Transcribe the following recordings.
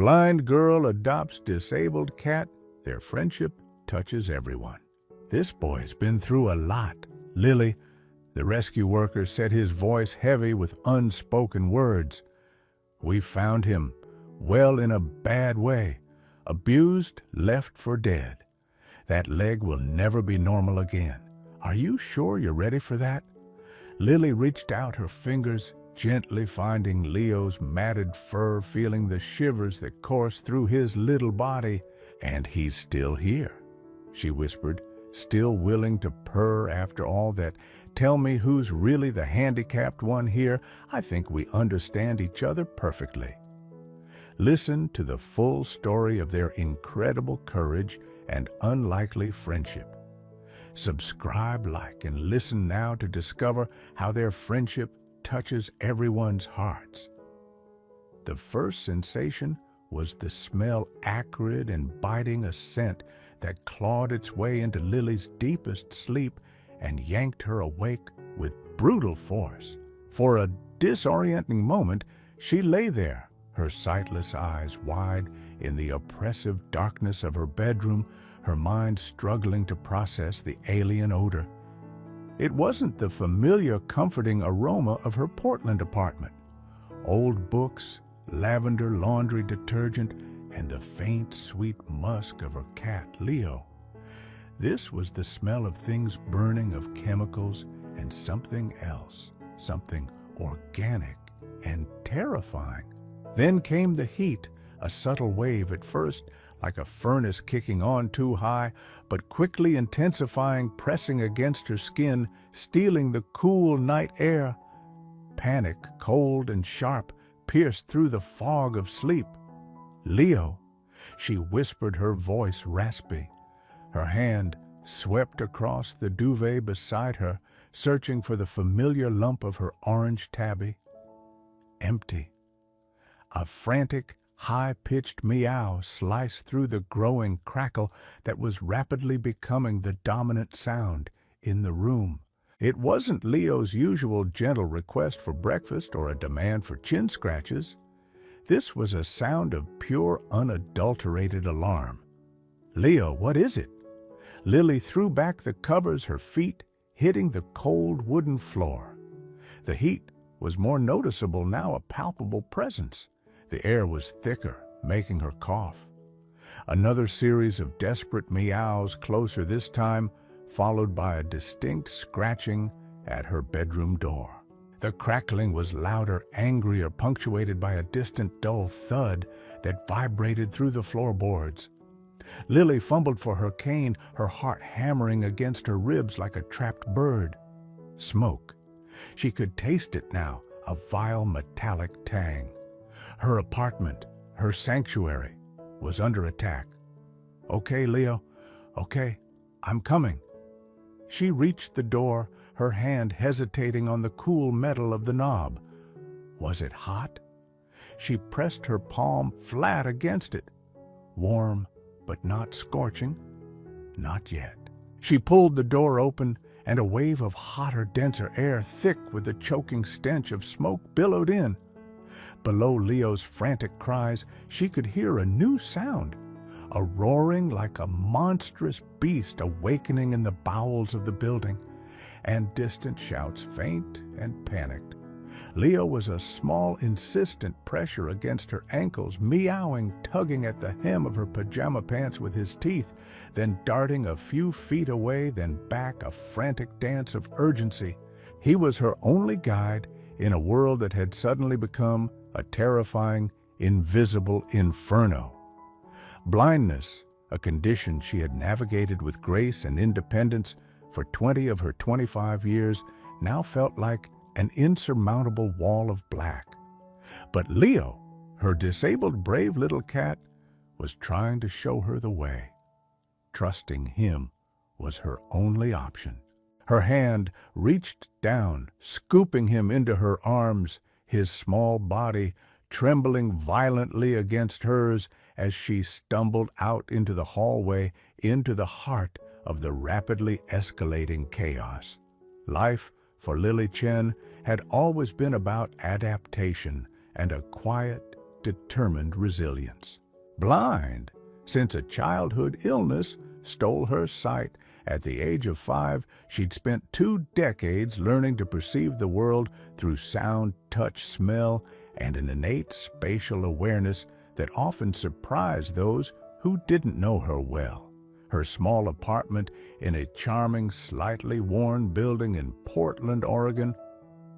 Blind girl adopts disabled cat. Their friendship touches everyone. This boy's been through a lot. Lily, the rescue worker, said, his voice heavy with unspoken words. We found him, well, in a bad way. Abused, left for dead. That leg will never be normal again. Are you sure you're ready for that? Lily reached out her fingers, gently finding Leo's matted fur, feeling the shivers that coursed through his little body. And he's still here, she whispered, still willing to purr after all that. Tell me who's really the handicapped one here. I think we understand each other perfectly. Listen to the full story of their incredible courage and unlikely friendship. Subscribe, like, and listen now to discover how their friendship touches everyone's hearts. The first sensation was the smell, acrid and biting, a scent that clawed its way into Lily's deepest sleep and yanked her awake with brutal force. For a disorienting moment, she lay there, her sightless eyes wide in the oppressive darkness of her bedroom, her mind struggling to process the alien odor. It wasn't the familiar, comforting aroma of her Portland apartment. Old books, lavender laundry detergent, and the faint, sweet musk of her cat, Leo. This was the smell of things burning, of chemicals, and something else, something organic and terrifying. Then came the heat, a subtle wave at first, like a furnace kicking on too high, but quickly intensifying, pressing against her skin, stealing the cool night air. Panic, cold and sharp, pierced through the fog of sleep. Leo, she whispered, her voice raspy. Her hand swept across the duvet beside her, searching for the familiar lump of her orange tabby. Empty. A frantic, high-pitched meow sliced through the growing crackle that was rapidly becoming the dominant sound in the room. It wasn't Leo's usual gentle request for breakfast or a demand for chin scratches. This was a sound of pure, unadulterated alarm. Leo, what is it? Lily threw back the covers, her feet hitting the cold wooden floor. The heat was more noticeable now, a palpable presence. The air was thicker, making her cough. Another series of desperate meows, closer this time, followed by a distinct scratching at her bedroom door. The crackling was louder, angrier, punctuated by a distant dull thud that vibrated through the floorboards. Lily fumbled for her cane, her heart hammering against her ribs like a trapped bird. Smoke. She could taste it now, a vile metallic tang. Her apartment, her sanctuary, was under attack. Okay, Leo, okay, I'm coming. She reached the door, her hand hesitating on the cool metal of the knob. Was it hot? She pressed her palm flat against it. Warm, but not scorching. Not yet. She pulled the door open, and a wave of hotter, denser air, thick with the choking stench of smoke, billowed in. Below Leo's frantic cries, she could hear a new sound, a roaring like a monstrous beast awakening in the bowels of the building, and distant shouts, faint and panicked. Leo was a small, insistent pressure against her ankles, meowing, tugging at the hem of her pajama pants with his teeth, then darting a few feet away, then back, a frantic dance of urgency. He was her only guide in a world that had suddenly become a terrifying, invisible inferno. Blindness, a condition she had navigated with grace and independence for 20 of her 25 years, now felt like an insurmountable wall of black. But Leo, her disabled, brave little cat, was trying to show her the way. Trusting him was her only option. Her hand reached down, scooping him into her arms, his small body trembling violently against hers as she stumbled out into the hallway, into the heart of the rapidly escalating chaos. Life for Lily Chen had always been about adaptation and a quiet, determined resilience. Blind, since a childhood illness stole her sight. At the age of 5, she'd spent 2 decades learning to perceive the world through sound, touch, smell, and an innate spatial awareness that often surprised those who didn't know her well. Her small apartment in a charming, slightly worn building in Portland, Oregon,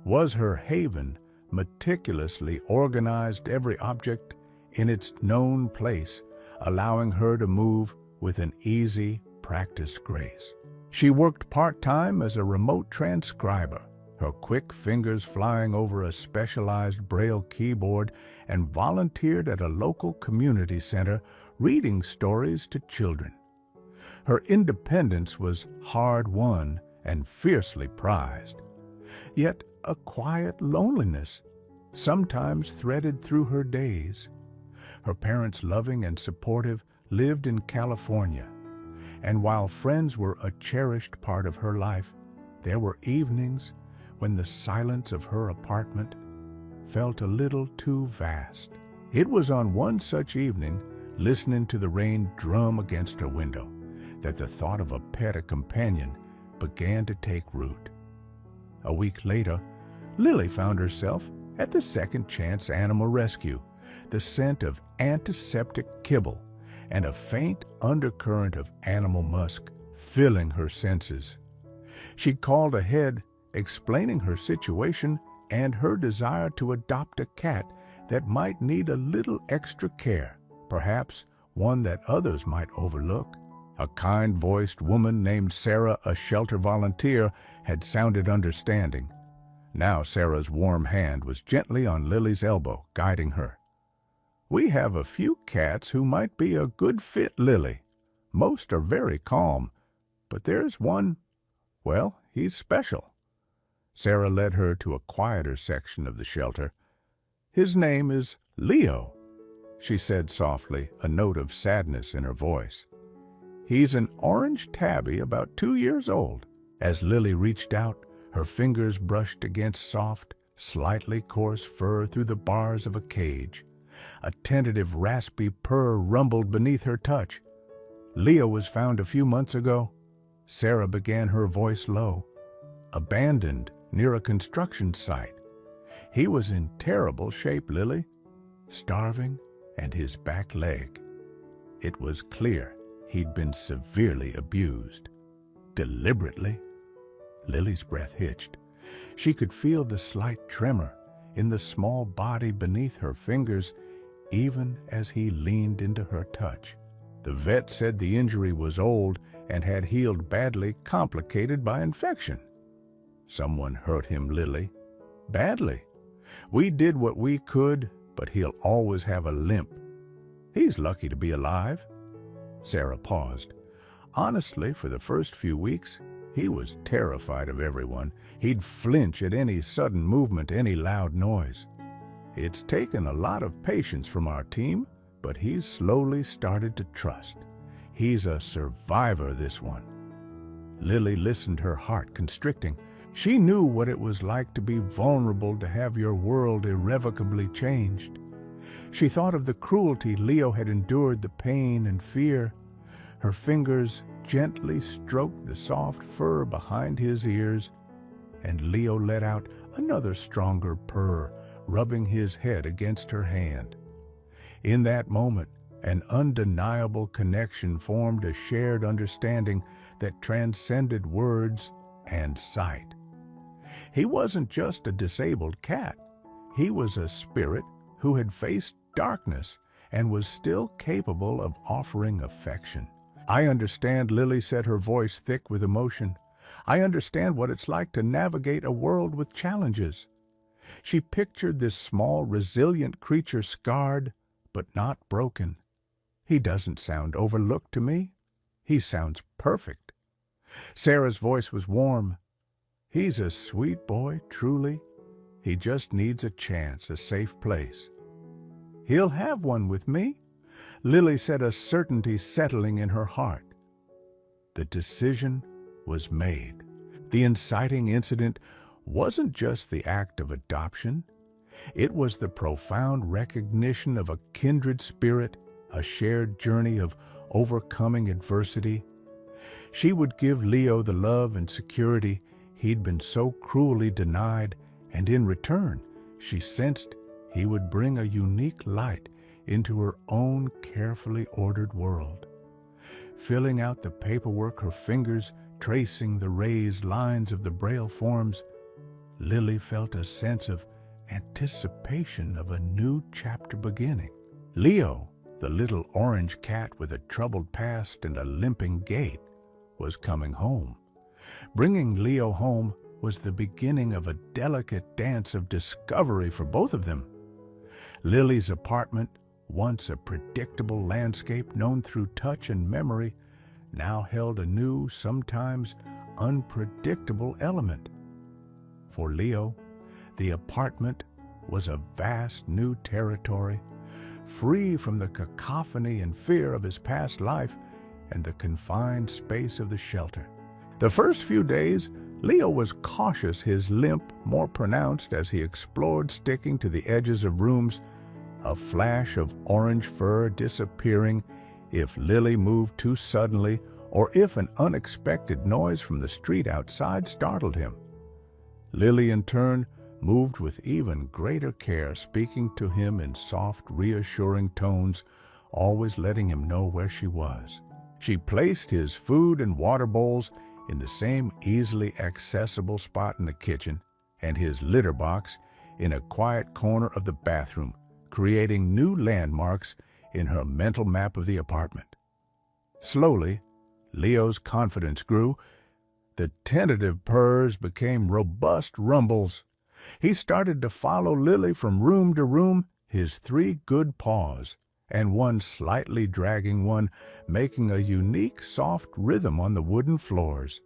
was her haven, meticulously organized every object in its known place, allowing her to move with an easy, practiced grace. She worked part-time as a remote transcriber, her quick fingers flying over a specialized Braille keyboard, and volunteered at a local community center reading stories to children. Her independence was hard-won and fiercely prized. Yet a quiet loneliness sometimes threaded through her days. Her parents, loving and supportive, lived in California, and while friends were a cherished part of her life, there were evenings when the silence of her apartment felt a little too vast. It was on one such evening, listening to the rain drum against her window, that the thought of a pet, a companion, began to take root. A week later, Lily found herself at the Second Chance Animal Rescue, the scent of antiseptic kibble and a faint undercurrent of animal musk filling her senses. She called ahead, explaining her situation and her desire to adopt a cat that might need a little extra care, perhaps one that others might overlook. A kind-voiced woman named Sarah, a shelter volunteer, had sounded understanding. Now Sarah's warm hand was gently on Lily's elbow, guiding her. "We have a few cats who might be a good fit, Lily. Most are very calm, but there's one, well, he's special." Sarah led her to a quieter section of the shelter. "His name is Leo," she said softly, a note of sadness in her voice. "He's an orange tabby about 2 years old." As Lily reached out, her fingers brushed against soft, slightly coarse fur through the bars of a cage. A tentative, raspy purr rumbled beneath her touch. "Leo was found a few months ago," Sarah began, her voice low. "Abandoned near a construction site. He was in terrible shape, Lily. Starving and his back leg. It was clear he'd been severely abused. Deliberately." Lily's breath hitched. She could feel the slight tremor in the small body beneath her fingers, even as he leaned into her touch. The vet said the injury was old and had healed badly, complicated by infection. "Someone hurt him, Lily. Badly. We did what we could, but he'll always have a limp. He's lucky to be alive." Sarah paused. Honestly, for the first few weeks, he was terrified of everyone. He'd flinch at any sudden movement, any loud noise. It's taken a lot of patience from our team, but he's slowly started to trust. He's a survivor, this one. Lily listened, her heart constricting. She knew what it was like to be vulnerable, to have your world irrevocably changed. She thought of the cruelty Leo had endured, the pain and fear. Her fingers gently stroked the soft fur behind his ears, and Leo let out another stronger purr, rubbing his head against her hand. In that moment, an undeniable connection formed, a shared understanding that transcended words and sight. He wasn't just a disabled cat. He was a spirit who had faced darkness and was still capable of offering affection. "I understand," Lily said, her voice thick with emotion. "I understand what it's like to navigate a world with challenges." She pictured this small, resilient creature, scarred but not broken. "He doesn't sound overlooked to me. He sounds perfect." Sarah's voice was warm. "He's a sweet boy, truly. He just needs a chance, a safe place." "He'll have one with me," Lily said, a certainty settling in her heart. The decision was made. The inciting incident wasn't just the act of adoption. It was the profound recognition of a kindred spirit, a shared journey of overcoming adversity. She would give Leo the love and security he'd been so cruelly denied, and in return, she sensed he would bring a unique light into her own carefully ordered world. Filling out the paperwork, her fingers tracing the raised lines of the Braille forms, Lily felt a sense of anticipation of a new chapter beginning. Leo, the little orange cat with a troubled past and a limping gait, was coming home. Bringing Leo home was the beginning of a delicate dance of discovery for both of them. Lily's apartment, once a predictable landscape known through touch and memory, now held a new, sometimes unpredictable element. For Leo, the apartment was a vast new territory, free from the cacophony and fear of his past life and the confined space of the shelter. The first few days, Leo was cautious, his limp more pronounced as he explored, sticking to the edges of rooms, a flash of orange fur disappearing if Lily moved too suddenly or if an unexpected noise from the street outside startled him. Lily, in turn, moved with even greater care, speaking to him in soft, reassuring tones, always letting him know where she was. She placed his food and water bowls in the same easily accessible spot in the kitchen, and his litter box in a quiet corner of the bathroom, creating new landmarks in her mental map of the apartment. Slowly, Leo's confidence grew. The tentative purrs became robust rumbles. He started to follow Lily from room to room, his 3 good paws, and one slightly dragging one, making a unique soft rhythm on the wooden floors,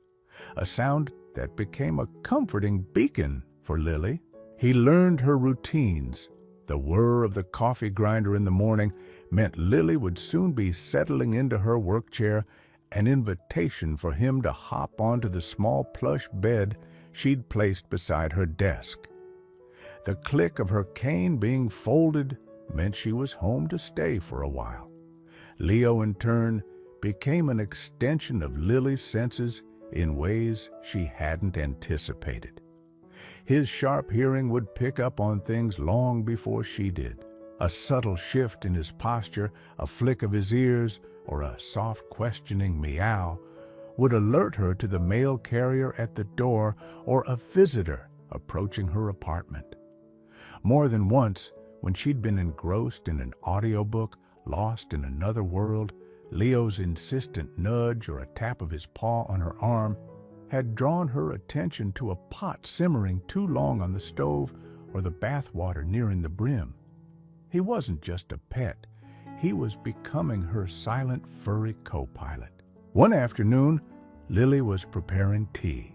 a sound that became a comforting beacon for Lily. He learned her routines. The whir of the coffee grinder in the morning meant Lily would soon be settling into her work chair, an invitation for him to hop onto the small plush bed she'd placed beside her desk. The click of her cane being folded meant she was home to stay for a while. Leo, in turn, became an extension of Lily's senses in ways she hadn't anticipated. His sharp hearing would pick up on things long before she did. A subtle shift in his posture, a flick of his ears, or a soft questioning meow would alert her to the mail carrier at the door or a visitor approaching her apartment. More than once, when she'd been engrossed in an audiobook, lost in another world, Leo's insistent nudge or a tap of his paw on her arm had drawn her attention to a pot simmering too long on the stove or the bathwater nearing the brim. He wasn't just a pet. He was becoming her silent, furry co-pilot. One afternoon, Lily was preparing tea.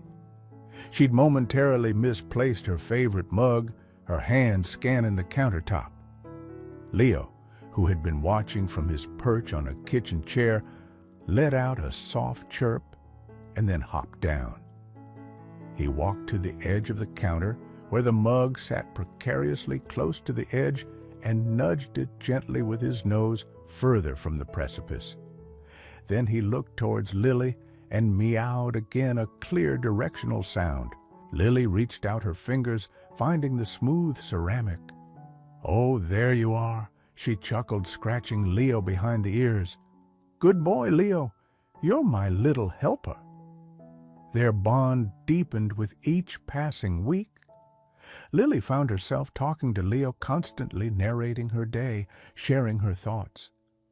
She'd momentarily misplaced her favorite mug, her hand scanning the countertop. Leo, who had been watching from his perch on a kitchen chair, let out a soft chirp and then hopped down. He walked to the edge of the counter where the mug sat precariously close to the edge and nudged it gently with his nose further from the precipice. Then he looked towards Lily and meowed again, a clear directional sound. Lily reached out her fingers, finding the smooth ceramic. "Oh, there you are," she chuckled, scratching Leo behind the ears. "Good boy, Leo. You're my little helper." Their bond deepened with each passing week. Lily found herself talking to Leo, constantly narrating her day, sharing her thoughts.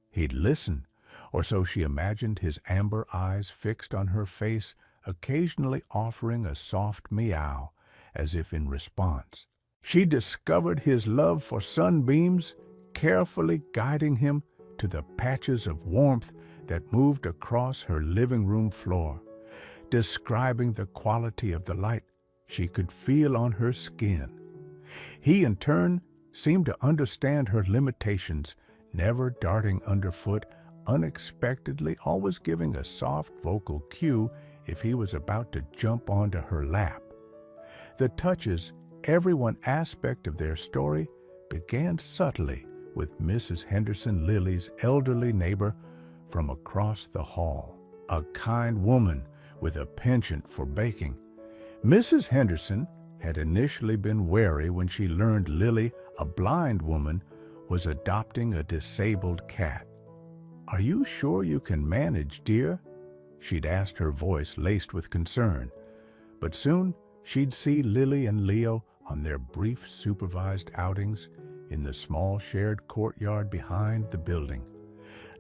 He'd listen, or so she imagined, his amber eyes fixed on her face, occasionally offering a soft meow, as if in response. She discovered his love for sunbeams, carefully guiding him to the patches of warmth that moved across her living room floor, describing the quality of the light she could feel on her skin. He, in turn, seemed to understand her limitations, never darting underfoot, unexpectedly, always giving a soft vocal cue if he was about to jump onto her lap. The touches every one aspect of their story began subtly with Mrs. Henderson Lily's elderly neighbor from across the hall, a kind woman with a penchant for baking. Mrs. Henderson had initially been wary when she learned Lily, a blind woman, was adopting a disabled cat. "Are you sure you can manage, dear?" she'd asked, her voice laced with concern. But soon she'd see Lily and Leo on their brief supervised outings in the small shared courtyard behind the building.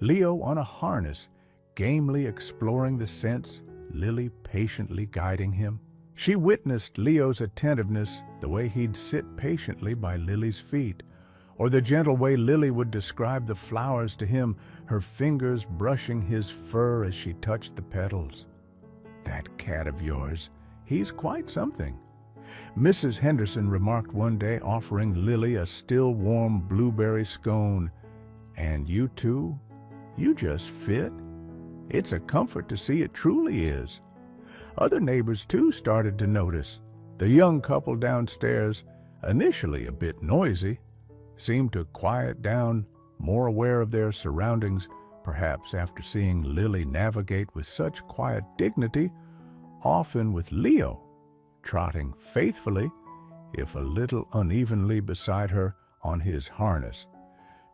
Leo on a harness, gamely exploring the scents, Lily patiently guiding him. She witnessed Leo's attentiveness, the way he'd sit patiently by Lily's feet, or the gentle way Lily would describe the flowers to him, her fingers brushing his fur as she touched the petals. "That cat of yours, he's quite something," Mrs. Henderson remarked one day, offering Lily a still warm blueberry scone. "And you two, you just fit. It's a comfort to see, it truly is." Other neighbors, too, started to notice. The young couple downstairs, initially a bit noisy, seemed to quiet down, more aware of their surroundings, perhaps after seeing Lily navigate with such quiet dignity, often with Leo trotting faithfully, if a little unevenly beside her, on his harness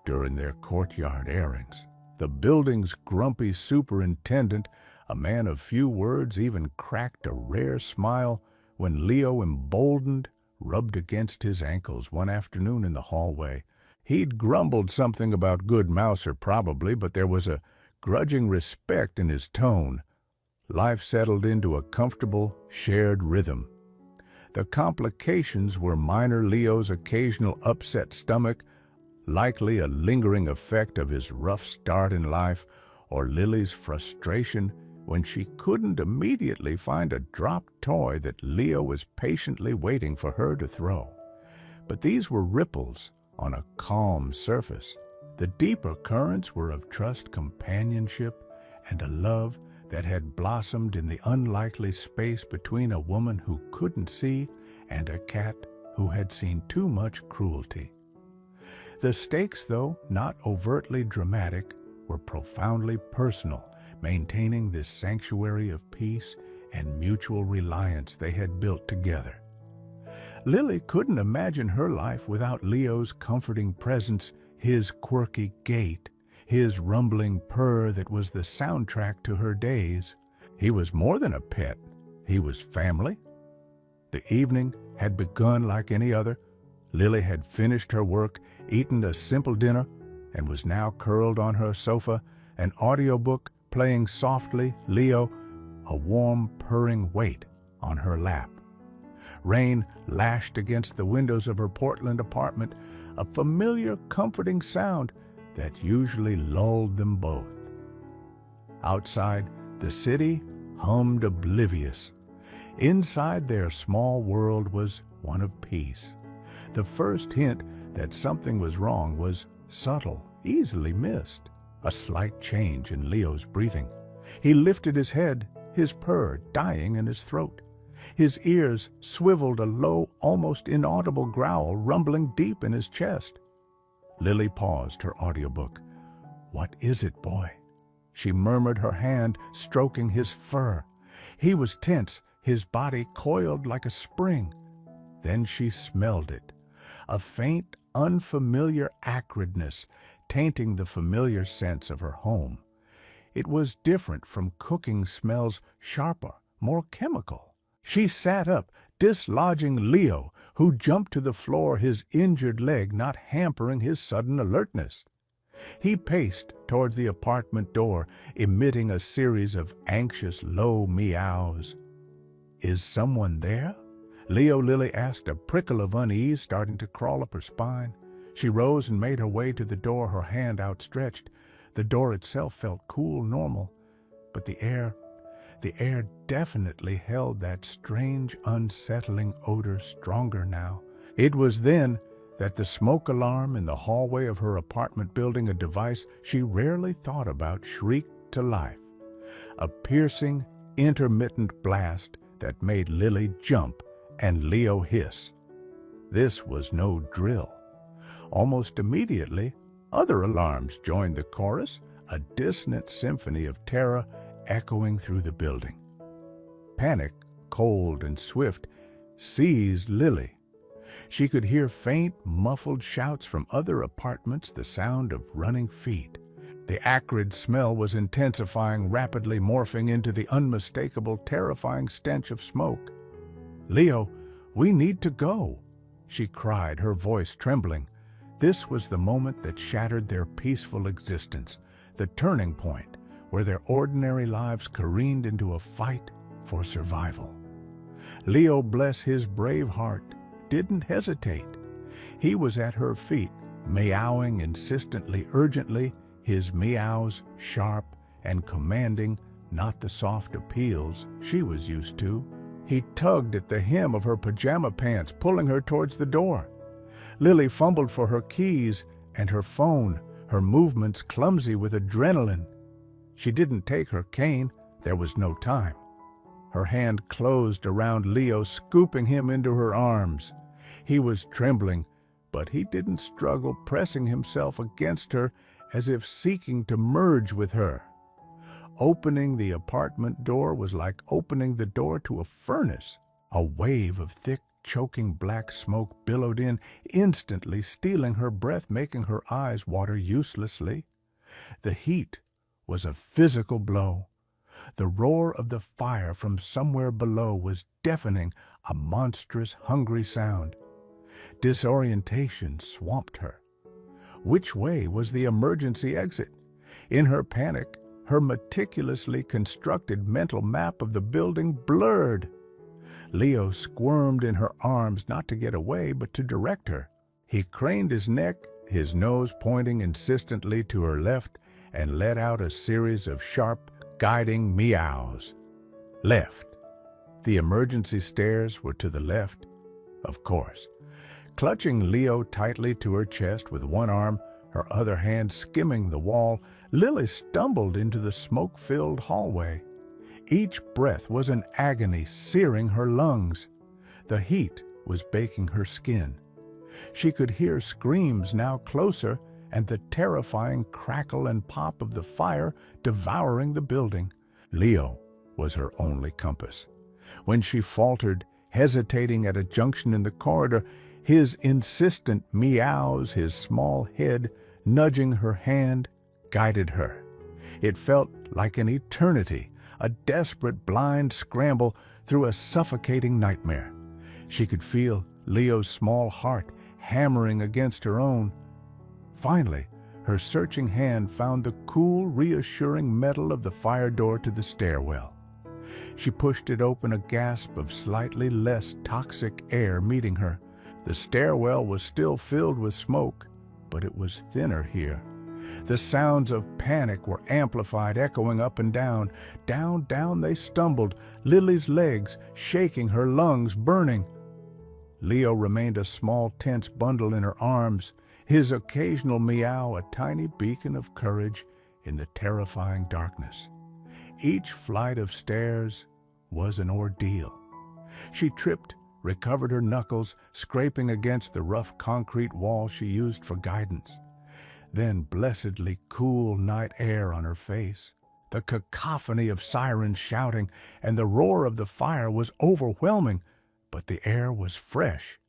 during their courtyard airings. The building's grumpy superintendent, a man of few words, even cracked a rare smile when Leo, emboldened, rubbed against his ankles one afternoon in the hallway. He'd grumbled something about good mouser probably, but there was a grudging respect in his tone. Life settled into a comfortable, shared rhythm. The complications were minor: Leo's occasional upset stomach, likely a lingering effect of his rough start in life, or Lily's frustration when she couldn't immediately find a dropped toy that Leo was patiently waiting for her to throw. But these were ripples on a calm surface. The deeper currents were of trust, companionship, and a love that had blossomed in the unlikely space between a woman who couldn't see and a cat who had seen too much cruelty. The stakes, though not overtly dramatic, were profoundly personal, maintaining this sanctuary of peace and mutual reliance they had built together. Lily couldn't imagine her life without Leo's comforting presence, his quirky gait, his rumbling purr that was the soundtrack to her days. He was more than a pet. He was family. The evening had begun like any other. Lily had finished her work, eaten a simple dinner, and was now curled on her sofa, an audiobook playing softly, Leo, a warm, purring weight, on her lap. Rain lashed against the windows of her Portland apartment, a familiar, comforting sound that usually lulled them both. Outside, the city hummed oblivious. Inside their small world was one of peace. The first hint that something was wrong was subtle, easily missed. A slight change in Leo's breathing. He lifted his head, his purr dying in his throat. His ears swiveled, a low, almost inaudible growl rumbling deep in his chest. Lily paused her audiobook. "What is it, boy?" she murmured, her hand stroking his fur. He was tense, his body coiled like a spring. Then she smelled it, a faint, unfamiliar acridness tainting the familiar sense of her home. It was different from cooking smells, sharper, more chemical. She sat up, dislodging Leo, who jumped to the floor, his injured leg not hampering his sudden alertness. He paced toward the apartment door, emitting a series of anxious, low meows. "Is someone there?" Lily asked, a prickle of unease starting to crawl up her spine. She rose and made her way to the door, her hand outstretched. The door itself felt cool, normal, but the air definitely held that strange, unsettling odor, stronger now. It was then that the smoke alarm in the hallway of her apartment building, a device she rarely thought about, shrieked to life. A piercing, intermittent blast that made Lily jump and Leo hiss. This was no drill. Almost immediately, other alarms joined the chorus, a dissonant symphony of terror echoing through the building. Panic, cold and swift, seized Lily. She could hear faint, muffled shouts from other apartments, the sound of running feet. The acrid smell was intensifying, rapidly morphing into the unmistakable, terrifying stench of smoke. "Leo, we need to go," she cried, her voice trembling. This was the moment that shattered their peaceful existence, the turning point where their ordinary lives careened into a fight for survival. Leo, bless his brave heart, didn't hesitate. He was at her feet, meowing insistently, urgently, his meows sharp and commanding, not the soft appeals she was used to. He tugged at the hem of her pajama pants, pulling her towards the door. Lily fumbled for her keys and her phone, her movements clumsy with adrenaline. She didn't take her cane. There was no time. Her hand closed around Leo, scooping him into her arms. He was trembling, but he didn't struggle, pressing himself against her as if seeking to merge with her. Opening the apartment door was like opening the door to a furnace. A wave of thick, choking black smoke billowed in, instantly stealing her breath, making her eyes water uselessly. The heat was a physical blow. The roar of the fire from somewhere below was deafening, a monstrous, hungry sound. Disorientation swamped her. Which way was the emergency exit? In her panic, her meticulously constructed mental map of the building blurred. Leo squirmed in her arms, not to get away, but to direct her. He craned his neck, his nose pointing insistently to her left, and let out a series of sharp, guiding meows. Left. The emergency stairs were to the left, of course. Clutching Leo tightly to her chest with one arm, her other hand skimming the wall, Lily stumbled into the smoke-filled hallway. Each breath was an agony searing her lungs. The heat was baking her skin. She could hear screams now closer and the terrifying crackle and pop of the fire devouring the building. Leo was her only compass. When she faltered, hesitating at a junction in the corridor, his insistent meows, his small head nudging her hand, guided her. It felt like an eternity, a desperate blind scramble through a suffocating nightmare. She could feel Leo's small heart hammering against her own. Finally, her searching hand found the cool, reassuring metal of the fire door to the stairwell. She pushed it open, a gasp of slightly less toxic air meeting her. The stairwell was still filled with smoke, but it was thinner here. The sounds of panic were amplified, echoing up and down. Down, down they stumbled, Lily's legs shaking, her lungs burning. Leo remained a small, tense bundle in her arms, his occasional meow a tiny beacon of courage in the terrifying darkness. Each flight of stairs was an ordeal. She tripped, recovered her knuckles, scraping against the rough concrete wall she used for guidance. Then blessedly cool night air on her face. The cacophony of sirens shouting and the roar of the fire was overwhelming, but the air was fresh.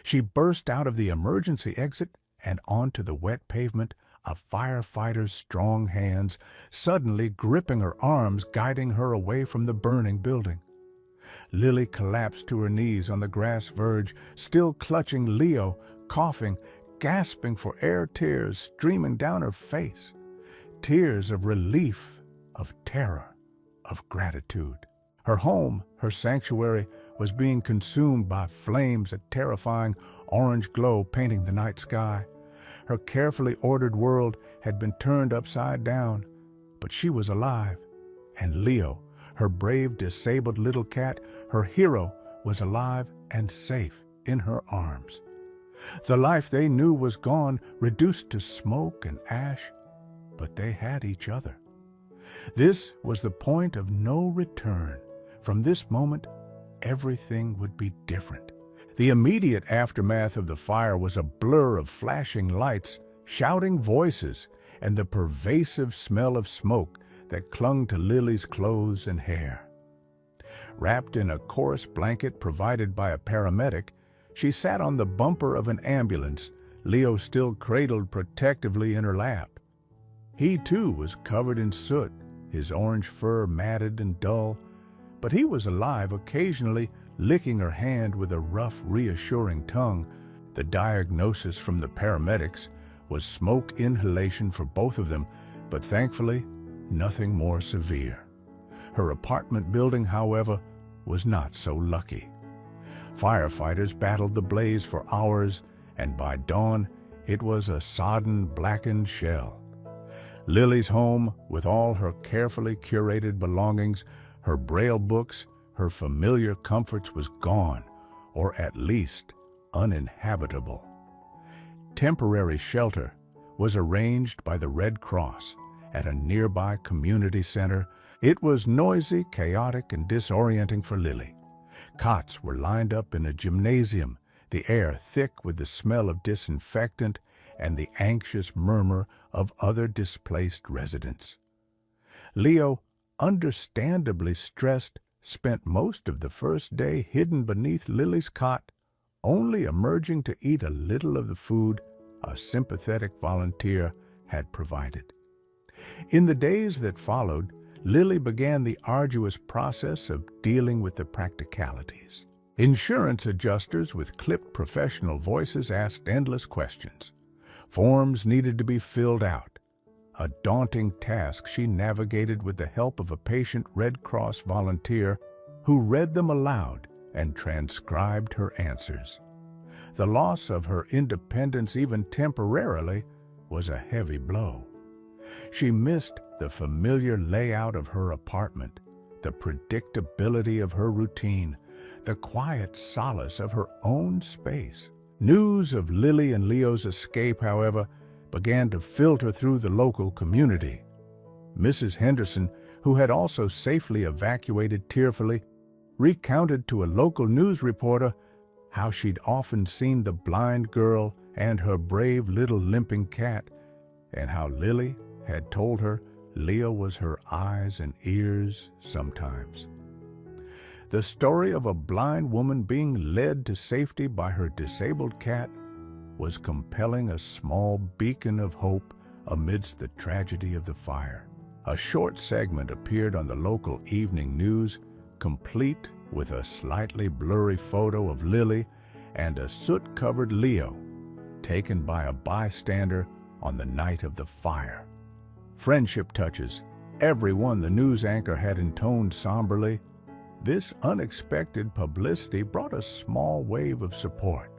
She burst out of the emergency exit and onto the wet pavement, a firefighter's strong hands suddenly gripping her arms, guiding her away from the burning building. Lily collapsed to her knees on the grass verge, still clutching Leo, coughing, gasping for air, tears streaming down her face. Tears of relief, of terror, of gratitude. Her home, her sanctuary, was being consumed by flames, a terrifying orange glow painting the night sky. Her carefully ordered world had been turned upside down, but she was alive. And Leo, her brave, disabled little cat, her hero, was alive and safe in her arms. The life they knew was gone, reduced to smoke and ash, but they had each other. This was the point of no return. From this moment, everything would be different. The immediate aftermath of the fire was a blur of flashing lights, shouting voices, and the pervasive smell of smoke that clung to Lily's clothes and hair. Wrapped in a coarse blanket provided by a paramedic, she sat on the bumper of an ambulance, Leo still cradled protectively in her lap. He too was covered in soot, his orange fur matted and dull, but he was alive, occasionally licking her hand with a rough, reassuring tongue. The diagnosis from the paramedics was smoke inhalation for both of them, but thankfully, nothing more severe. Her apartment building, however, was not so lucky. Firefighters battled the blaze for hours, and by dawn, it was a sodden, blackened shell. Lily's home, with all her carefully curated belongings, her braille books, her familiar comforts, was gone, or at least uninhabitable. Temporary shelter was arranged by the Red Cross at a nearby community center. It was noisy, chaotic, and disorienting for Lily. Cots were lined up in a gymnasium, the air thick with the smell of disinfectant and the anxious murmur of other displaced residents. Leo, understandably stressed, spent most of the first day hidden beneath Lily's cot, only emerging to eat a little of the food a sympathetic volunteer had provided. In the days that followed, Lily began the arduous process of dealing with the practicalities. Insurance adjusters with clipped professional voices asked endless questions. Forms needed to be filled out, a daunting task she navigated with the help of a patient Red Cross volunteer who read them aloud and transcribed her answers. The loss of her independence, even temporarily, was a heavy blow. She missed the familiar layout of her apartment, the predictability of her routine, the quiet solace of her own space. News of Lily and Leo's escape, however, began to filter through the local community. Mrs. Henderson, who had also safely evacuated, tearfully recounted to a local news reporter how she'd often seen the blind girl and her brave little limping cat, and how Lily had told her Leo was her eyes and ears sometimes. The story of a blind woman being led to safety by her disabled cat was compelling a small beacon of hope amidst the tragedy of the fire. A short segment appeared on the local evening news, complete with a slightly blurry photo of Lily and a soot-covered Leo, taken by a bystander on the night of the fire. Friendship touches, everyone, the news anchor had intoned somberly. This unexpected publicity brought a small wave of support.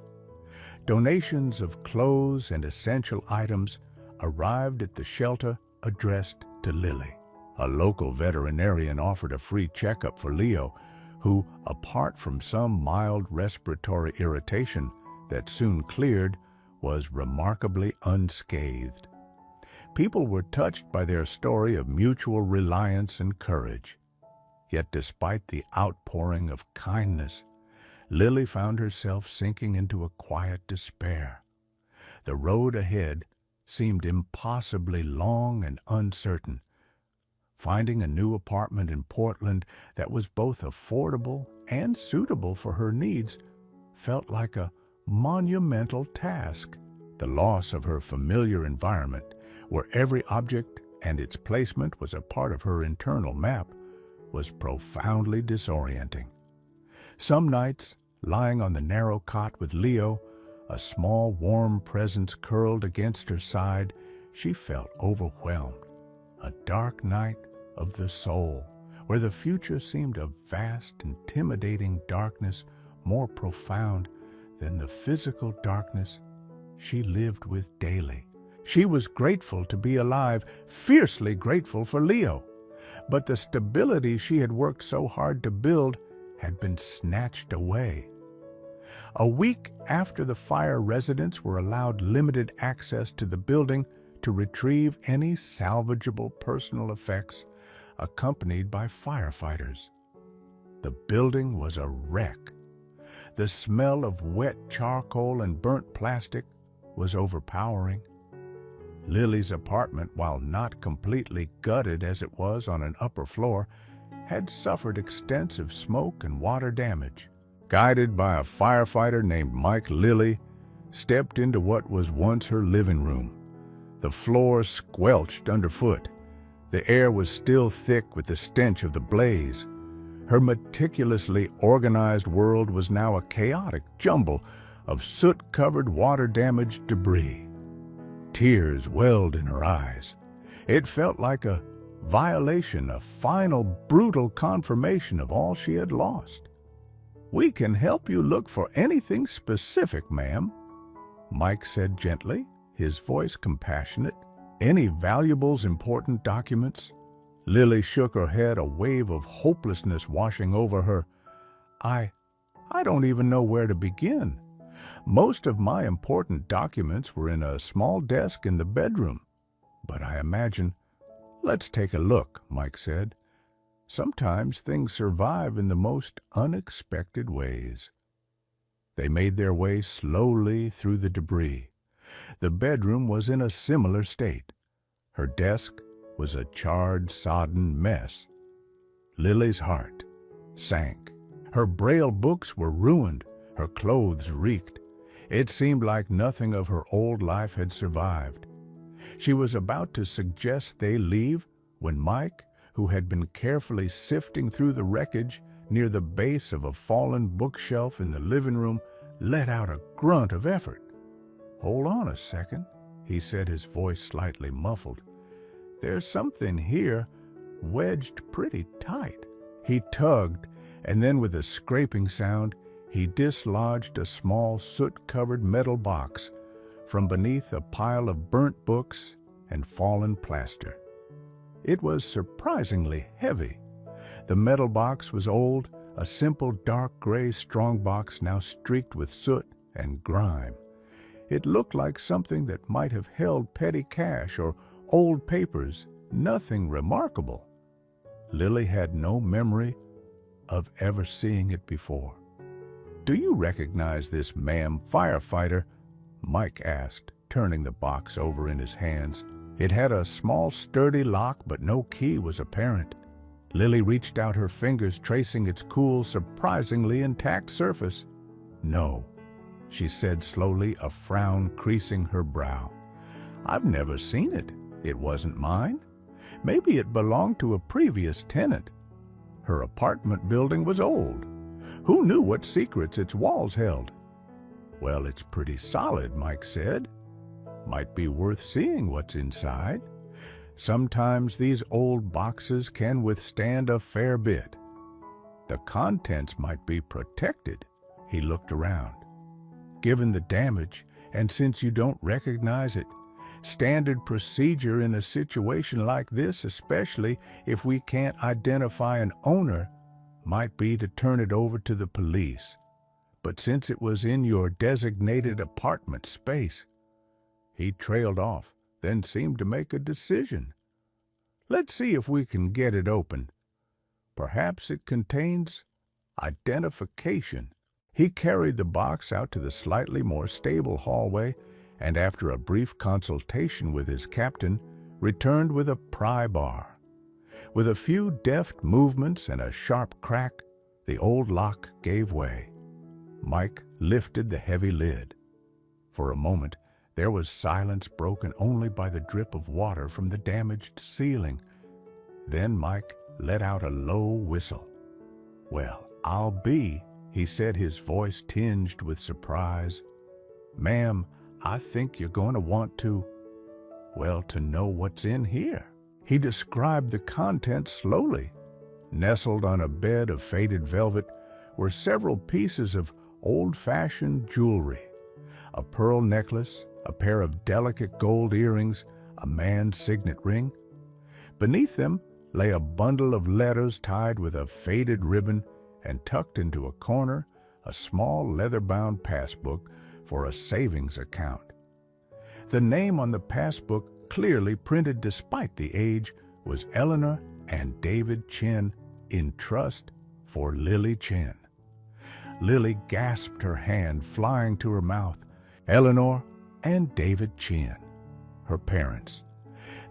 Donations of clothes and essential items arrived at the shelter addressed to Lily. A local veterinarian offered a free checkup for Leo, who, apart from some mild respiratory irritation that soon cleared, was remarkably unscathed. People were touched by their story of mutual reliance and courage. Yet despite the outpouring of kindness, Lily found herself sinking into a quiet despair. The road ahead seemed impossibly long and uncertain. Finding a new apartment in Portland that was both affordable and suitable for her needs felt like a monumental task. The loss of her familiar environment, where every object and its placement was a part of her internal map, was profoundly disorienting. Some nights, lying on the narrow cot with Leo, a small warm presence curled against her side, she felt overwhelmed. A dark night of the soul, where the future seemed a vast, intimidating darkness more profound than the physical darkness she lived with daily. She was grateful to be alive, fiercely grateful for Leo. But the stability she had worked so hard to build had been snatched away. A week after the fire, residents were allowed limited access to the building to retrieve any salvageable personal effects, accompanied by firefighters. The building was a wreck. The smell of wet charcoal and burnt plastic was overpowering. Lily's apartment, while not completely gutted as it was on an upper floor, had suffered extensive smoke and water damage. Guided by a firefighter named Mike, Lily stepped into what was once her living room. The floor squelched underfoot. The air was still thick with the stench of the blaze. Her meticulously organized world was now a chaotic jumble of soot-covered, water-damaged debris. Tears welled in her eyes. It felt like a violation, a final, brutal confirmation of all she had lost. "We can help you look for anything specific, ma'am," Mike said gently, his voice compassionate. "Any valuables, important documents?" Lily shook her head, a wave of hopelessness washing over her. I don't even know where to begin. Most of my important documents were in a small desk in the bedroom. But I imagine—" "Let's take a look," Mike said. "Sometimes things survive in the most unexpected ways." They made their way slowly through the debris. The bedroom was in a similar state. Her desk was a charred, sodden mess. Lily's heart sank. Her Braille books were ruined. Her clothes reeked. It seemed like nothing of her old life had survived. She was about to suggest they leave when Mike, who had been carefully sifting through the wreckage near the base of a fallen bookshelf in the living room, let out a grunt of effort. "Hold on a second," he said, his voice slightly muffled. "There's something here wedged pretty tight." He tugged, and then with a scraping sound, he dislodged a small soot-covered metal box from beneath a pile of burnt books and fallen plaster. It was surprisingly heavy. The metal box was old, a simple dark gray strongbox now streaked with soot and grime. It looked like something that might have held petty cash or old papers, nothing remarkable. Lily had no memory of ever seeing it before. "Do you recognize this, ma'am, firefighter?" Mike asked, turning the box over in his hands. It had a small, sturdy lock, but no key was apparent. Lily reached out her fingers, tracing its cool, surprisingly intact surface. "No," she said slowly, a frown creasing her brow. "I've never seen it. It wasn't mine. Maybe it belonged to a previous tenant. Her apartment building was old. Who knew what secrets its walls held?" "Well, it's pretty solid," Mike said. "Might be worth seeing what's inside. Sometimes these old boxes can withstand a fair bit. The contents might be protected." He looked around. "Given the damage, and since you don't recognize it, standard procedure in a situation like this, especially if we can't identify an owner, might be to turn it over to the police. But since it was in your designated apartment space—" He trailed off, then seemed to make a decision. "Let's see if we can get it open. Perhaps it contains identification." He carried the box out to the slightly more stable hallway, and after a brief consultation with his captain, returned with a pry bar. With a few deft movements and a sharp crack, the old lock gave way. Mike lifted the heavy lid. For a moment, there was silence broken only by the drip of water from the damaged ceiling. Then Mike let out a low whistle. "Well, I'll be," he said, his voice tinged with surprise. "Ma'am, I think you're going to want to know what's in here." He described the contents slowly. Nestled on a bed of faded velvet were several pieces of old-fashioned jewelry. A pearl necklace, a pair of delicate gold earrings, a man's signet ring. Beneath them lay a bundle of letters tied with a faded ribbon, and tucked into a corner, a small leather-bound passbook for a savings account. The name on the passbook, clearly printed despite the age, was Eleanor and David Chin, in trust for Lily Chin. Lily gasped, her hand flying to her mouth. Eleanor and David Chin, her parents.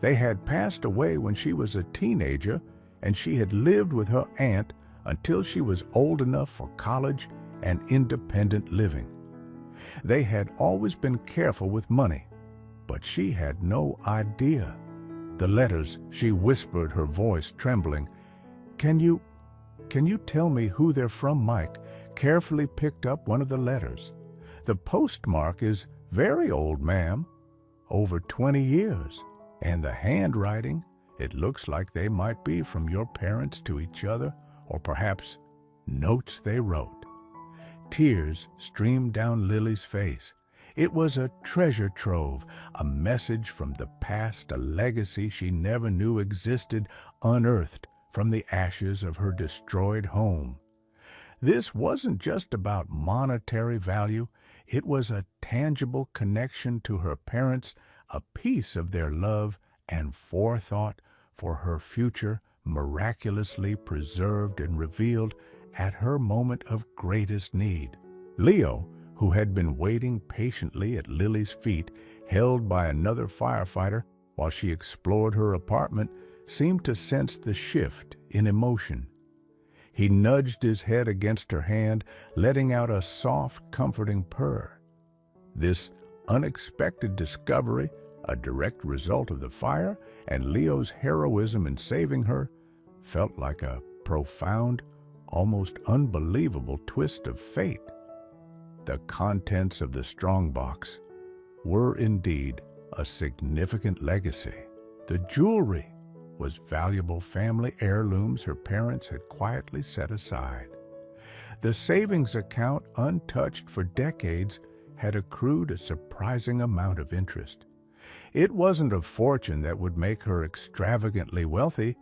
They had passed away when she was a teenager, and she had lived with her aunt until she was old enough for college and independent living. They had always been careful with money, but she had no idea. The letters, she whispered, her voice trembling. Can you tell me who they're from?" Mike carefully picked up one of the letters. "The postmark is very old, ma'am, over 20 years. And the handwriting, it looks like they might be from your parents to each other, or perhaps notes they wrote." Tears streamed down Lily's face. It was a treasure trove, a message from the past, a legacy she never knew existed, unearthed from the ashes of her destroyed home. This wasn't just about monetary value. It was a tangible connection to her parents, a piece of their love and forethought for her future, miraculously preserved and revealed at her moment of greatest need. Leo, who had been waiting patiently at Lily's feet, held by another firefighter while she explored her apartment, seemed to sense the shift in emotion. He nudged his head against her hand, letting out a soft, comforting purr. This unexpected discovery, a direct result of the fire and Leo's heroism in saving her, felt like a profound, almost unbelievable twist of fate. The contents of the strongbox were indeed a significant legacy. The jewelry was valuable family heirlooms her parents had quietly set aside. The savings account, untouched for decades, had accrued a surprising amount of interest. It wasn't a fortune that would make her extravagantly wealthy,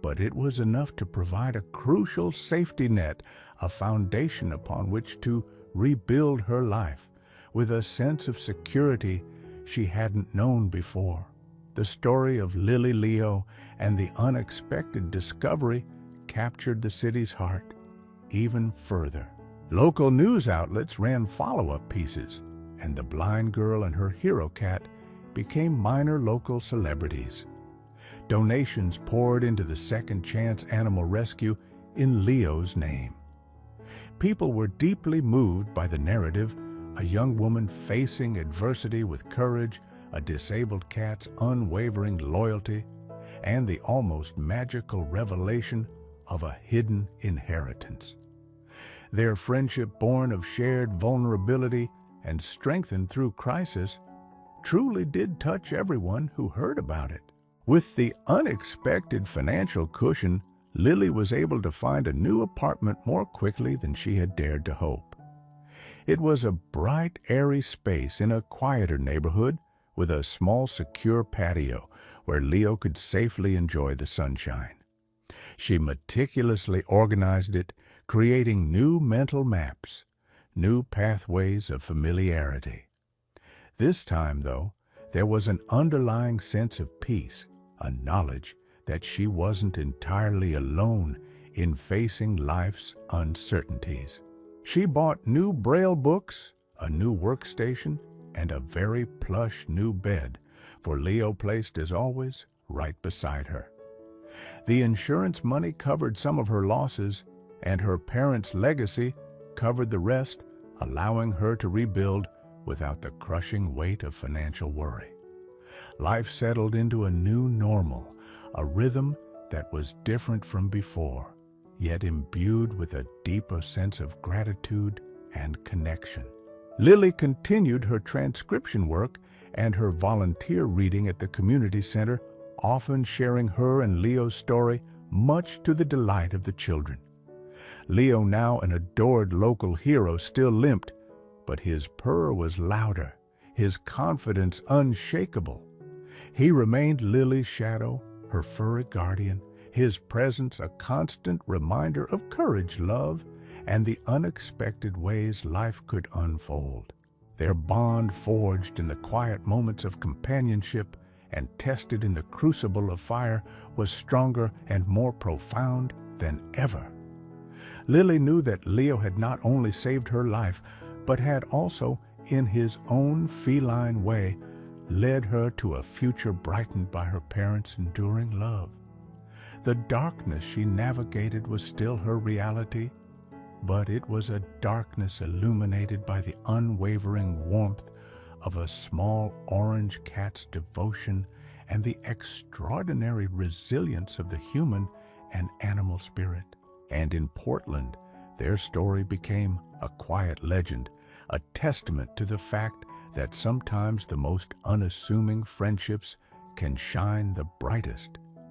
but it was enough to provide a crucial safety net, a foundation upon which to rebuild her life with a sense of security she hadn't known before. The story of Lily Leo and the unexpected discovery captured the city's heart even further. Local news outlets ran follow-up pieces, and the blind girl and her hero cat became minor local celebrities. Donations poured into the Second Chance Animal Rescue in Leo's name. People were deeply moved by the narrative, a young woman facing adversity with courage, a disabled cat's unwavering loyalty, and the almost magical revelation of a hidden inheritance. Their friendship, born of shared vulnerability and strengthened through crisis, truly did touch everyone who heard about it. With the unexpected financial cushion, Lily was able to find a new apartment more quickly than she had dared to hope. It was a bright, airy space in a quieter neighborhood, with a small, secure patio where Leo could safely enjoy the sunshine. She meticulously organized it, creating new mental maps, new pathways of familiarity. This time, though, there was an underlying sense of peace, a knowledge that she wasn't entirely alone in facing life's uncertainties. She bought new Braille books, a new workstation, and a very plush new bed, for Leo placed, as always, right beside her. The insurance money covered some of her losses, and her parents' legacy covered the rest, allowing her to rebuild without the crushing weight of financial worry. Life settled into a new normal, a rhythm that was different from before, yet imbued with a deeper sense of gratitude and connection. Lily continued her transcription work and her volunteer reading at the community center, often sharing her and Leo's story, much to the delight of the children. Leo, now an adored local hero, still limped, but his purr was louder, his confidence unshakable. He remained Lily's shadow, her furry guardian, his presence a constant reminder of courage, love, and the unexpected ways life could unfold. Their bond, forged in the quiet moments of companionship and tested in the crucible of fire, was stronger and more profound than ever. Lily knew that Leo had not only saved her life, but had also, in his own feline way, led her to a future brightened by her parents' enduring love. The darkness she navigated was still her reality, but it was a darkness illuminated by the unwavering warmth of a small orange cat's devotion and the extraordinary resilience of the human and animal spirit. And in Portland, their story became a quiet legend, a testament to the fact that sometimes the most unassuming friendships can shine the brightest.